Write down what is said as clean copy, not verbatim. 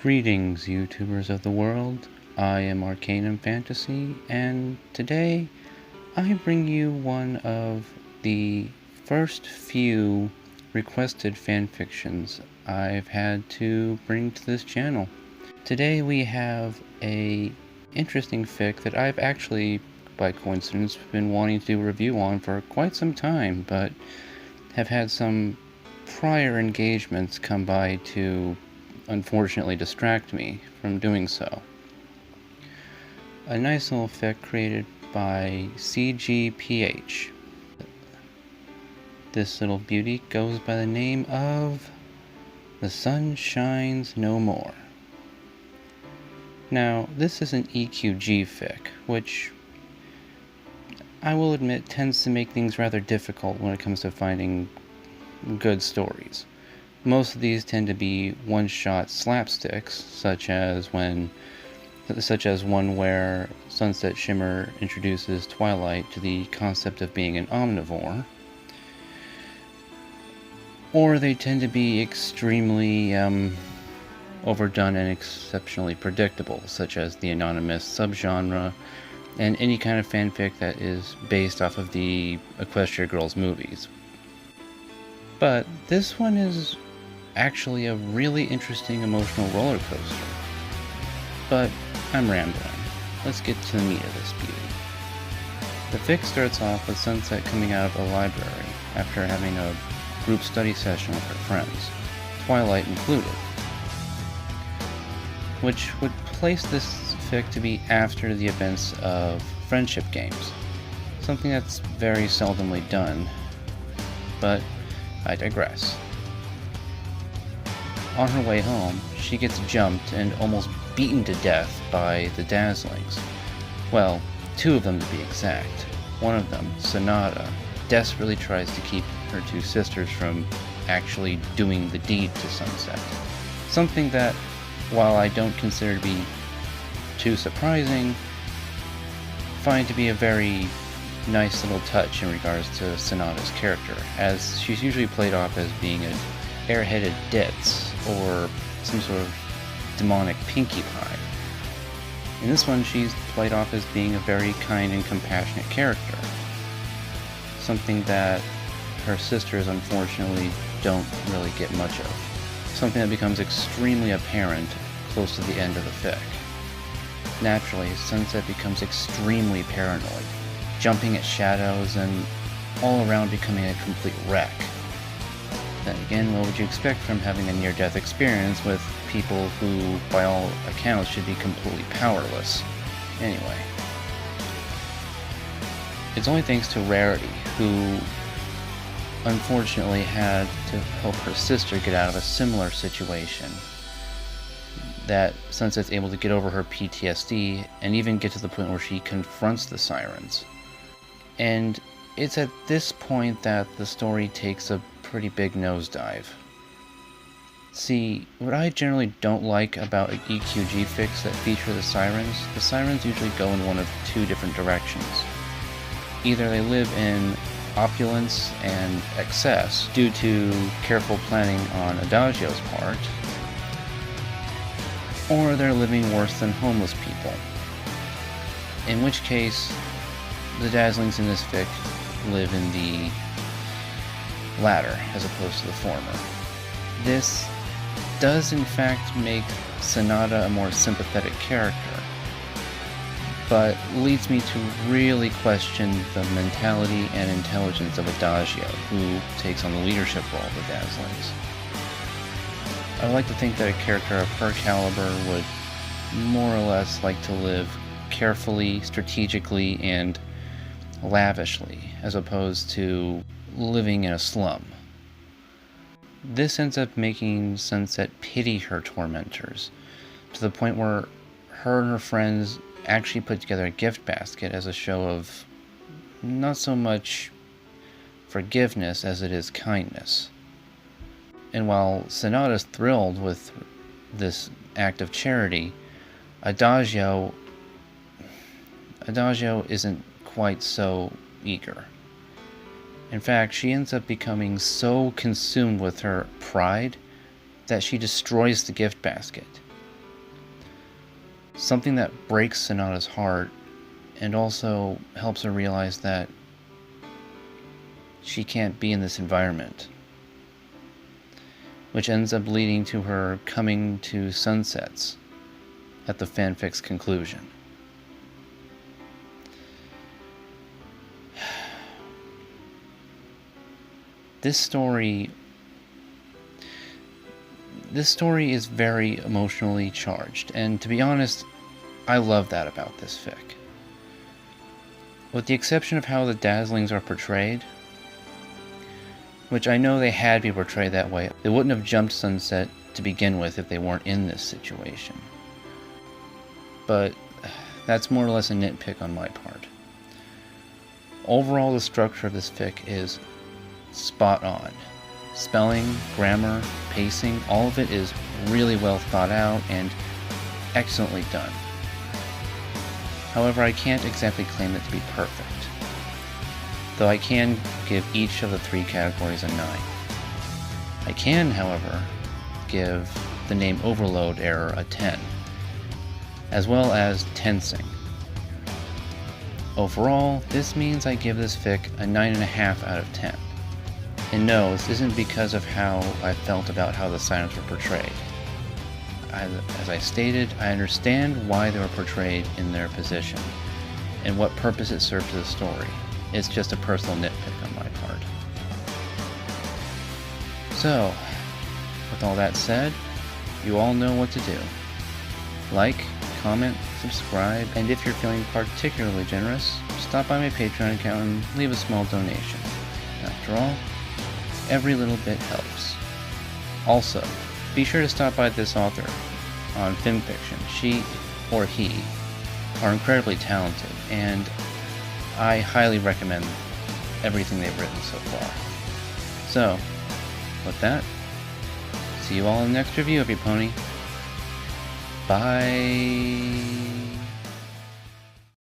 Greetings, YouTubers of the world. I am Arcanum Fantasy, and today I bring you one of the first few requested fanfictions I've had to bring to this channel. Today we have a interesting fic that I've actually, by coincidence, been wanting to do a review on for quite some time, but have had some prior engagements come by to unfortunately distract me from doing so. A nice little fic created by CGPH. This little beauty goes by the name of The Sun Shines No More. Now, this is an EQG fic, which I will admit tends to make things rather difficult when it comes to finding good stories. Most of these tend to be one-shot slapsticks, such as one where Sunset Shimmer introduces Twilight to the concept of being an omnivore. Or they tend to be extremely overdone and exceptionally predictable, such as the anonymous subgenre, and any kind of fanfic that is based off of the Equestria Girls movies. But this one is actually a really interesting emotional roller coaster. But I'm rambling. Let's get to the meat of this beauty. The fic starts off with Sunset coming out of a library after having a group study session with her friends, Twilight included, which would place this fic to be after the events of friendship games, something that's very seldomly done, but I digress. On her way home, she gets jumped and almost beaten to death by the Dazzlings. Well, two of them to be exact. One of them, Sonata, desperately tries to keep her two sisters from actually doing the deed to Sunset. Something that, while I don't consider to be too surprising, find to be a very nice little touch in regards to Sonata's character, as she's usually played off as being an airheaded ditz or some sort of demonic Pinkie Pie. In this one, she's played off as being a very kind and compassionate character, something that her sisters unfortunately don't really get much of, something that becomes extremely apparent close to the end of the fic. Naturally, Sunset becomes extremely paranoid, jumping at shadows and all around becoming a complete wreck. Then again, what would you expect from having a near-death experience with people who, by all accounts, should be completely powerless? Anyway. It's only thanks to Rarity, who unfortunately had to help her sister get out of a similar situation, that Sunset's able to get over her PTSD and even get to the point where she confronts the sirens. And it's at this point that the story takes a pretty big nosedive. See, what I generally don't like about EQG fics that feature the sirens usually go in one of two different directions. Either they live in opulence and excess due to careful planning on Adagio's part, or they're living worse than homeless people. In which case, the Dazzlings in this fic live in the latter as opposed to the former. This does in fact make Sonata a more sympathetic character, but leads me to really question the mentality and intelligence of Adagio, who takes on the leadership role of the Dazzlings. I would like to think that a character of her caliber would more or less like to live carefully, strategically, and lavishly, as opposed to living in a slum. This ends up making Sunset pity her tormentors, to the point where her and her friends actually put together a gift basket as a show of not so much forgiveness as it is kindness. And while Sonata's thrilled with this act of charity, Adagio isn't quite so eager. In fact, she ends up becoming so consumed with her pride that she destroys the gift basket. Something that breaks Sonata's heart and also helps her realize that she can't be in this environment, which ends up leading to her coming to sunsets at the fanfic's conclusion. This story is very emotionally charged, and to be honest, I love that about this fic. With the exception of how the Dazzlings are portrayed, which I know they had to be portrayed that way. They wouldn't have jumped sunset to begin with if they weren't in this situation. But that's more or less a nitpick on my part. Overall, the structure of this fic is spot on. Spelling, grammar, pacing, all of it is really well thought out and excellently done. However, I can't exactly claim it to be perfect, though I can give each of the 3 categories a 9. I can, however, give the name overload error a 10, as well as tensing. Overall, this means I give this fic a 9.5 out of 10. And no, this isn't because of how I felt about how the silents were portrayed. As I stated, I understand why they were portrayed in their position, and what purpose it served to the story. It's just a personal nitpick on my part. So, with all that said, you all know what to do. Like, comment, subscribe, and if you're feeling particularly generous, stop by my Patreon account and leave a small donation. After all, every little bit helps. Also, be sure to stop by this author on FimFiction. She, or he, are incredibly talented, and I highly recommend everything they've written so far. So, with that, see you all in the next review of your pony. Bye.